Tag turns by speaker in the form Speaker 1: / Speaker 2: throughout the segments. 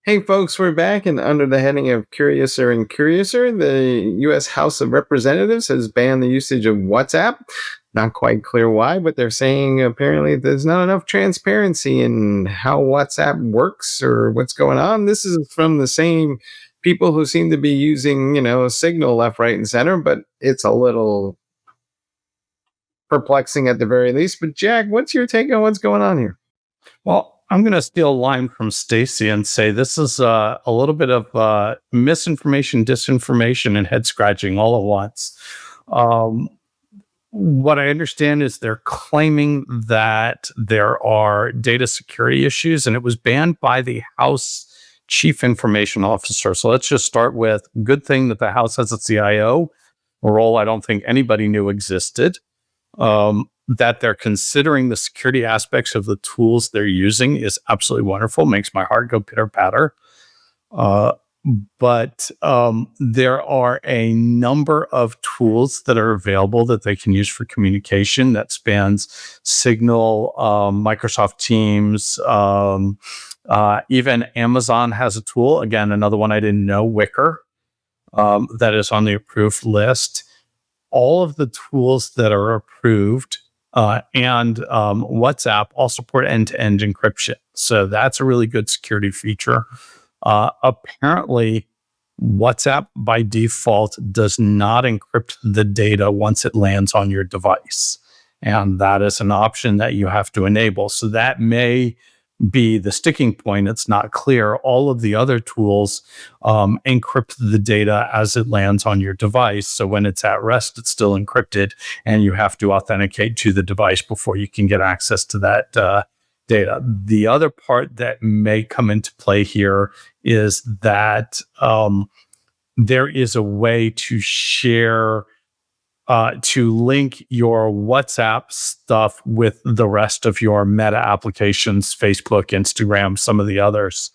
Speaker 1: Hey, folks, we're back, and under the heading of Curiouser and Curiouser, the U.S. House of Representatives has banned the usage of WhatsApp. Not quite clear why, but they're saying apparently there's not enough transparency in how WhatsApp works or what's going on. This is from the same people who seem to be using, Signal left, right, and center, but it's a little perplexing at the very least. But, Jack, what's your take on what's going on here?
Speaker 2: Well, I'm going to steal a line from Stacy and say this is a little bit of misinformation, disinformation, and head scratching all at once. What I understand is they're claiming that there are data security issues, and it was banned by the House Chief Information Officer. So let's just start with good thing that the House has a CIO, a role I don't think anybody knew existed. That they're considering the security aspects of the tools they're using is absolutely wonderful. Makes my heart go pitter patter. But there are a number of tools that are available that they can use for communication that spans Signal, Microsoft Teams, even Amazon has a tool. Again, another one I didn't know, Wicker, that is on the approved list. All of the tools that are approved and WhatsApp all support end-to-end encryption. So that's a really good security feature. Apparently, WhatsApp by default does not encrypt the data once it lands on your device. And that is an option that you have to enable. So that may be the sticking point. It's not clear. All of the other tools encrypt the data as it lands on your device. So when it's at rest, it's still encrypted, and you have to authenticate to the device before you can get access to that data. The other part that may come into play here is that there is a way to share to link your WhatsApp stuff with the rest of your Meta applications, Facebook, Instagram, some of the others.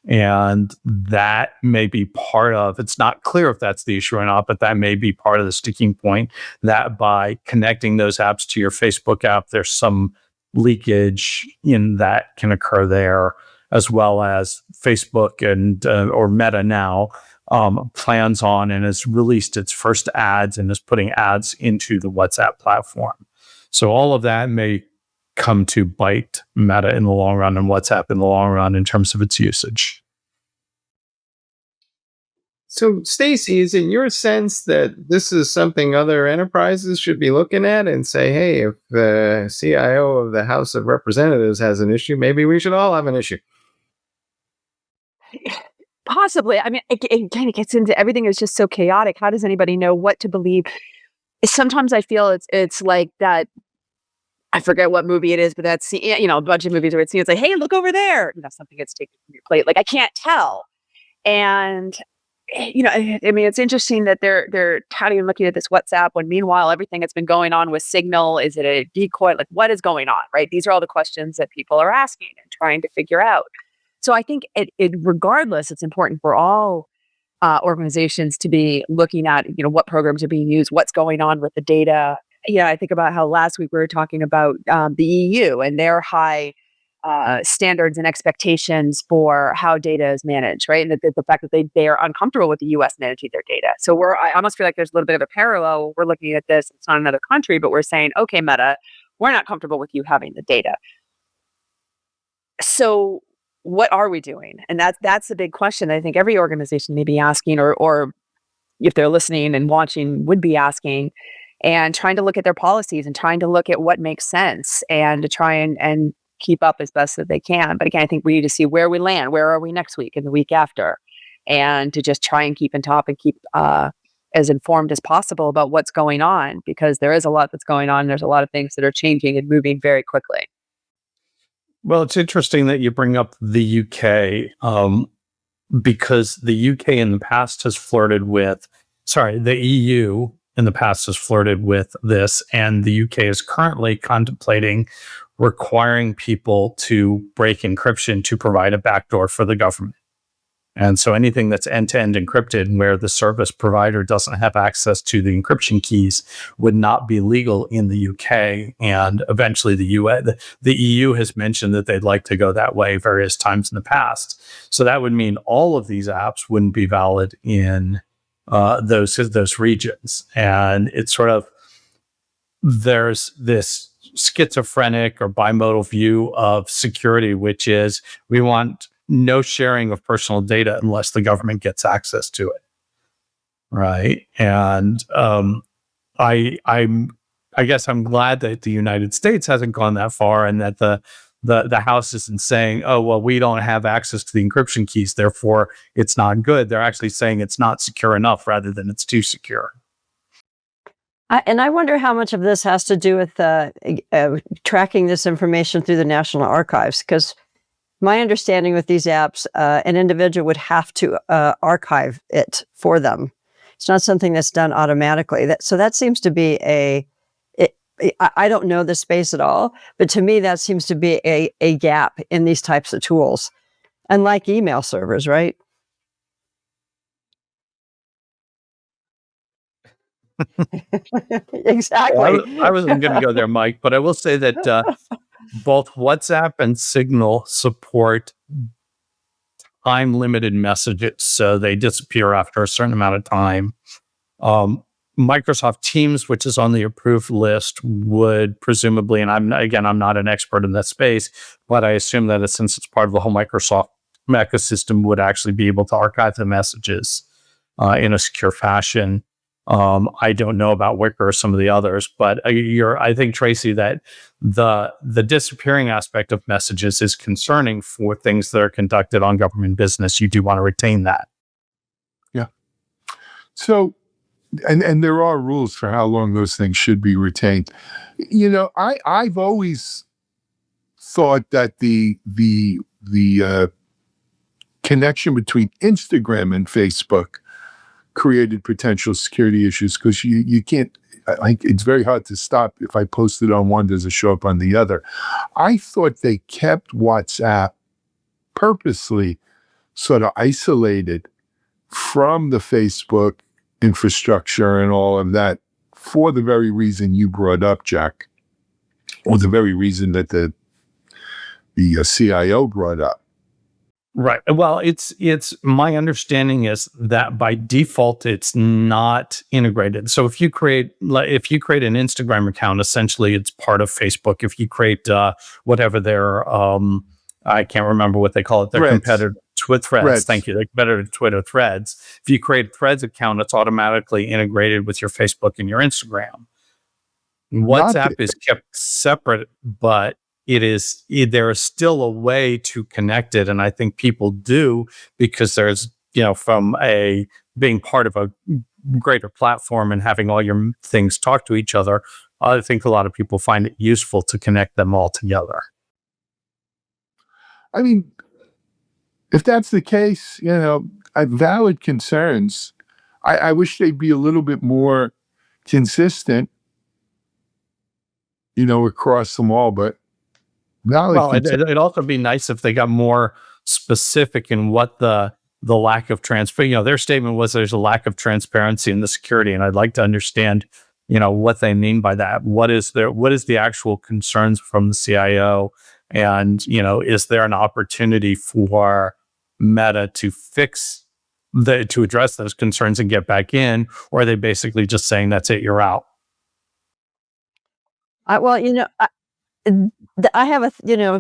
Speaker 2: And that may be part of, it's not clear if that's the issue or not, but that may be part of the sticking point, that by connecting those apps to your Facebook app, there's some leakage in that can occur there, as well as Facebook and or Meta now plans on and has released its first ads and is putting ads into the WhatsApp platform. So all of that may come to bite Meta in the long run and WhatsApp in the long run in terms of its usage.
Speaker 1: So, Stacy, is it your sense that this is something other enterprises should be looking at and say, hey, if the CIO of the House of Representatives has an issue, maybe we should all have an issue?
Speaker 3: Possibly. I mean, it kind of gets into everything is just so chaotic. How does anybody know what to believe? Sometimes I feel it's like that. I forget what movie it is, but that's a bunch of movies where it's like, hey, look over there. Something gets taken from your plate. Like I can't tell. And I mean, it's interesting that they're touting and looking at this WhatsApp when meanwhile everything that's been going on with Signal, is it a decoy? Like what is going on, right? These are all the questions that people are asking and trying to figure out. So I think it regardless, it's important for all organizations to be looking at, what programs are being used, what's going on with the data. Yeah, I think about how last week we were talking about the EU and their high standards and expectations for how data is managed, right? And the fact that they are uncomfortable with the U.S. managing their data. So I almost feel like there's a little bit of a parallel. We're looking at this, it's not another country, but we're saying, okay, Meta, we're not comfortable with you having the data. So what are we doing? And that's the big question I think every organization may be asking, or if they're listening and watching would be asking, and trying to look at their policies and trying to look at what makes sense and to try and keep up as best that they can. But again, I think we need to see where we land. Where are we next week and the week after? And to just try and keep on top and keep as informed as possible about what's going on, because there is a lot that's going on. There's a lot of things that are changing and moving very quickly.
Speaker 2: Well, it's interesting that you bring up the UK because the UK in the past has flirted with, the EU in the past has flirted with this, and the UK is currently contemplating requiring people to break encryption to provide a backdoor for the government. And so anything that's end-to-end encrypted where the service provider doesn't have access to the encryption keys would not be legal in the UK. And eventually the EU has mentioned that they'd like to go that way various times in the past. So that would mean all of these apps wouldn't be valid in those regions. And it's sort of, there's this schizophrenic or bimodal view of security, which is we want no sharing of personal data unless the government gets access to it, right? And I guess I'm glad that the United States hasn't gone that far, and that the House isn't saying, oh well, we don't have access to the encryption keys, therefore it's not good. They're actually saying it's not secure enough rather than it's too secure.
Speaker 4: And I wonder how much of this has to do with tracking this information through the National Archives, because my understanding with these apps, an individual would have to archive it for them. It's not something that's done automatically. So that seems to be I don't know the space at all, but to me that seems to be a gap in these types of tools, unlike email servers, right? Exactly.
Speaker 2: I wasn't going to go there, Mike, but I will say that both WhatsApp and Signal support time-limited messages, so they disappear after a certain amount of time. Microsoft Teams, which is on the approved list, would presumably, and I'm not an expert in that space, but I assume that since it's part of the whole Microsoft ecosystem, would actually be able to archive the messages in a secure fashion. I don't know about Wicker or some of the others, but I think, Tracy, that the disappearing aspect of messages is concerning for things that are conducted on government business. You do want to retain that.
Speaker 5: Yeah. So, and there are rules for how long those things should be retained. I've always thought that the connection between Instagram and Facebook created potential security issues, because you can't, it's very hard to stop. If I post it on one, does it show up on the other? I thought they kept WhatsApp purposely sort of isolated from the Facebook infrastructure and all of that, for the very reason you brought up, Jack, or the very reason that the CIO brought up.
Speaker 2: Right. Well, it's my understanding is that by default it's not integrated. So if you create an Instagram account, essentially it's part of Facebook. If you create whatever their I can't remember what they call it, their competitor Threads. Thank you. Their competitor Twitter, Threads. If you create a Threads account, it's automatically integrated with your Facebook and your Instagram. WhatsApp is kept separate, but there is still a way to connect it, and I think people do, because there's from being part of a greater platform and having all your things talk to each other, I think a lot of people find it useful to connect them all together.
Speaker 5: I mean, if that's the case, valid concerns. I wish they'd be a little bit more consistent, across them all, but
Speaker 2: it'd also be nice if they got more specific in what the lack of transparency. Their statement was there's a lack of transparency in the security, and I'd like to understand, what they mean by that. What is the actual concerns from the CIO, and is there an opportunity for Meta to to address those concerns and get back in, or are they basically just saying that's it, you're out?
Speaker 4: I have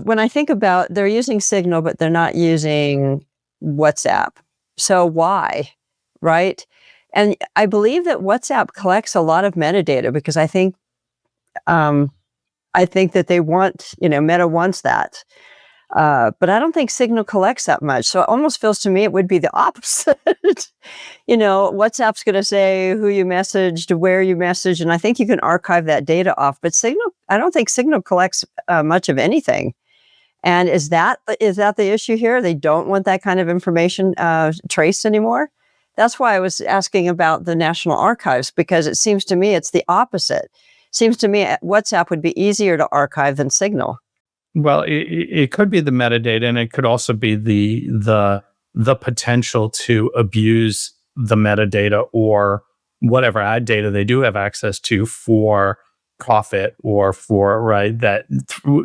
Speaker 4: when I think about, they're using Signal, but they're not using WhatsApp. So why? Right? And I believe that WhatsApp collects a lot of metadata, because I think that they want, Meta wants that. But I don't think Signal collects that much. So it almost feels to me it would be the opposite. WhatsApp's going to say who you messaged, where you messaged, and I think you can archive that data off. But I don't think Signal collects much of anything. And is that the issue here? They don't want that kind of information traced anymore? That's why I was asking about the National Archives, because it seems to me it's the opposite. Seems to me WhatsApp would be easier to archive than Signal.
Speaker 2: Well, it could be the metadata, and it could also be the the potential to abuse the metadata or whatever ad data they do have access to for profit or for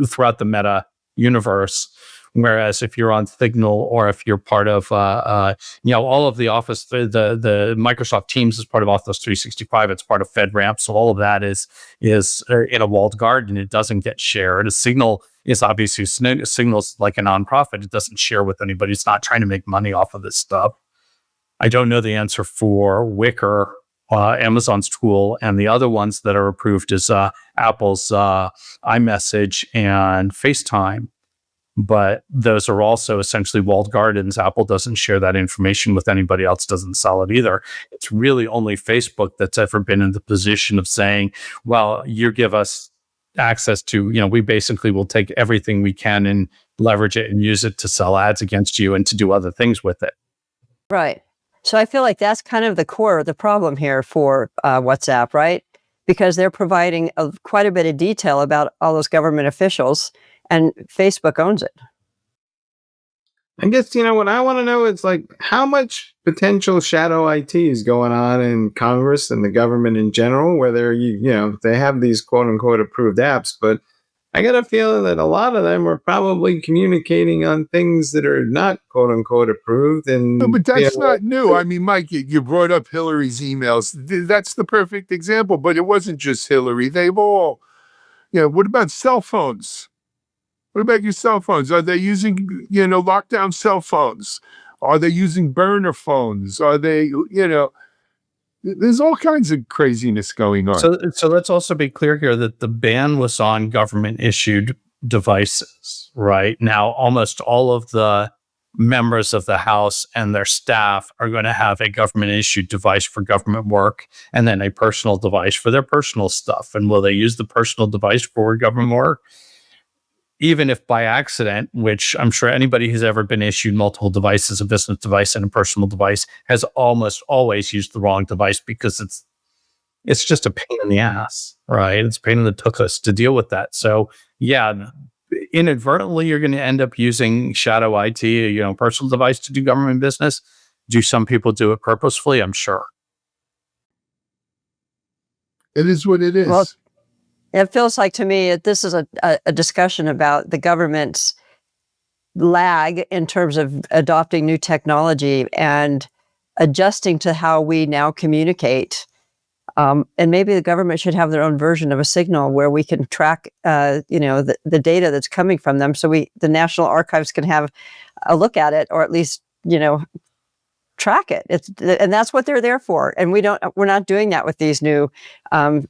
Speaker 2: throughout the meta universe. Whereas if you're on Signal or if you're part of, all of the Office, the Microsoft Teams is part of Office 365. It's part of FedRAMP, so all of that is in a walled garden. It doesn't get shared. A Signal is obviously Signal's like a nonprofit. It doesn't share with anybody. It's not trying to make money off of this stuff. I don't know the answer for Wicker, Amazon's tool, and the other ones that are approved is Apple's iMessage and FaceTime. But those are also essentially walled gardens. Apple doesn't share that information with anybody else, doesn't sell it either. It's really only Facebook that's ever been in the position of saying, well, you give us access to, we basically will take everything we can and leverage it and use it to sell ads against you and to do other things with it.
Speaker 4: Right. So I feel like that's kind of the core of the problem here for WhatsApp, right? Because they're providing quite a bit of detail about all those government officials, and Facebook owns it.
Speaker 1: I guess, what I want to know is like how much potential shadow IT is going on in Congress and the government in general, where they have these quote unquote approved apps, but I got a feeling that a lot of them are probably communicating on things that are not quote unquote approved. And
Speaker 5: No, but that's not new. I mean, Mike, you brought up Hillary's emails. That's the perfect example, but it wasn't just Hillary. They've all, what about cell phones? What about your cell phones? Are they using, lockdown cell phones? Are they using burner phones? Are they, there's all kinds of craziness going on.
Speaker 2: So let's also be clear here that the ban was on government issued devices, right? Now, almost all of the members of the House and their staff are going to have a government issued device for government work and then a personal device for their personal stuff. And will they use the personal device for government work? Even if by accident, which I'm sure anybody who's ever been issued multiple devices, a business device and a personal device, has almost always used the wrong device because it's just a pain in the ass, right? It's a pain in the tuchus to deal with that. So yeah, inadvertently, you're going to end up using shadow IT, personal device to do government business. Do some people do it purposefully? I'm sure.
Speaker 5: It is what it is.
Speaker 4: Well, it feels like to me this is a discussion about the government's lag in terms of adopting new technology and adjusting to how we now communicate. And maybe the government should have their own version of a Signal where we can track, the data that's coming from them, so the National Archives can have a look at it, or at least, track it. And that's what they're there for. And we're not doing that with these new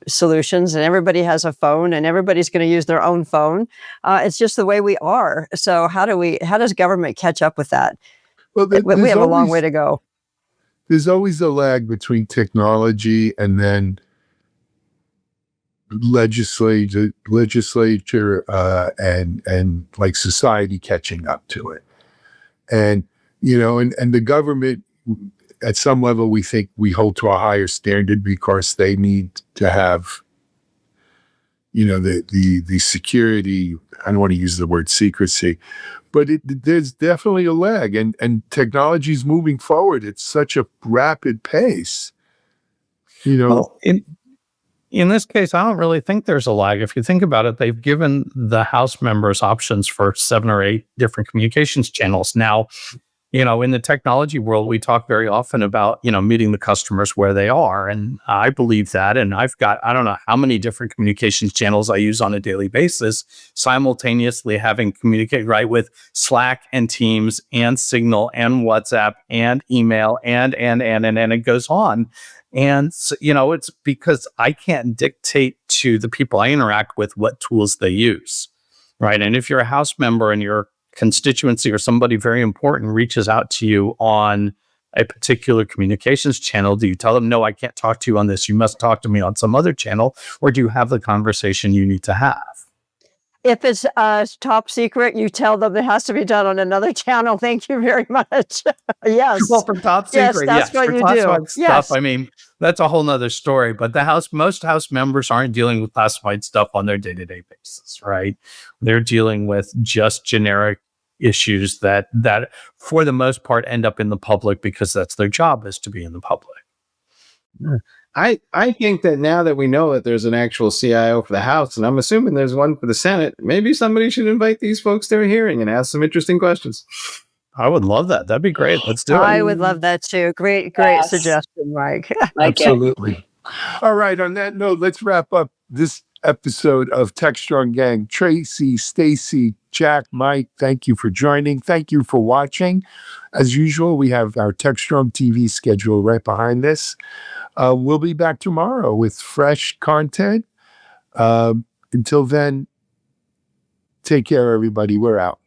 Speaker 4: solutions. And everybody has a phone, and everybody's going to use their own phone. It's just the way we are. So how does government catch up with that?
Speaker 5: Well,
Speaker 4: We have a long way to go.
Speaker 5: There's always a lag between technology and then legislature and like society catching up to it. And, and the government, at some level, we think we hold to a higher standard because they need to have, the security. I don't want to use the word secrecy, but there's definitely a lag, and technology's moving forward at such a rapid pace.
Speaker 2: Well, in this case, I don't really think there's a lag. If you think about it, they've given the House members options for 7 or 8 different communications channels. Now, in the technology world, we talk very often about, meeting the customers where they are. And I believe that. And I've got, I don't know how many different communications channels I use on a daily basis, simultaneously having communicate right with Slack and Teams and Signal and WhatsApp and email and it goes on. And, so, it's because I can't dictate to the people I interact with what tools they use. Right. And if you're a House member and your constituency or somebody very important reaches out to you on a particular communications channel, do you tell them, no, I can't talk to you on this, you must talk to me on some other channel? Or do you have the conversation you need to have?
Speaker 4: If it's top secret, you tell them it has to be done on another channel. Thank you very much. Yes.
Speaker 2: Well, for top secret,
Speaker 4: that's what
Speaker 2: for
Speaker 4: you
Speaker 2: classified
Speaker 4: do.
Speaker 2: stuff,
Speaker 4: Yes.
Speaker 2: I mean, that's a whole nother story. But most House members aren't dealing with classified stuff on their day-to-day basis, right? They're dealing with just generic, issues that for the most part end up in the public because that's their job, is to be in the public.
Speaker 1: I think that now that we know that there's an actual CIO for the House, and I'm assuming there's one for the Senate, maybe somebody should invite these folks to a hearing and ask some interesting questions.
Speaker 2: I would love that. That'd be great. Let's do it.
Speaker 4: I would love that too. Great
Speaker 6: Yes.
Speaker 4: suggestion, Mike.
Speaker 6: Like it.
Speaker 5: Absolutely. All right. On that note, let's wrap up this episode of Tech Strong Gang. Tracy, Stacy, Jack, Mike, thank you for joining. Thank you for watching. As usual, we have our Tech Strong TV schedule right behind this. We'll be back tomorrow with fresh content. Until then, take care, everybody. We're out.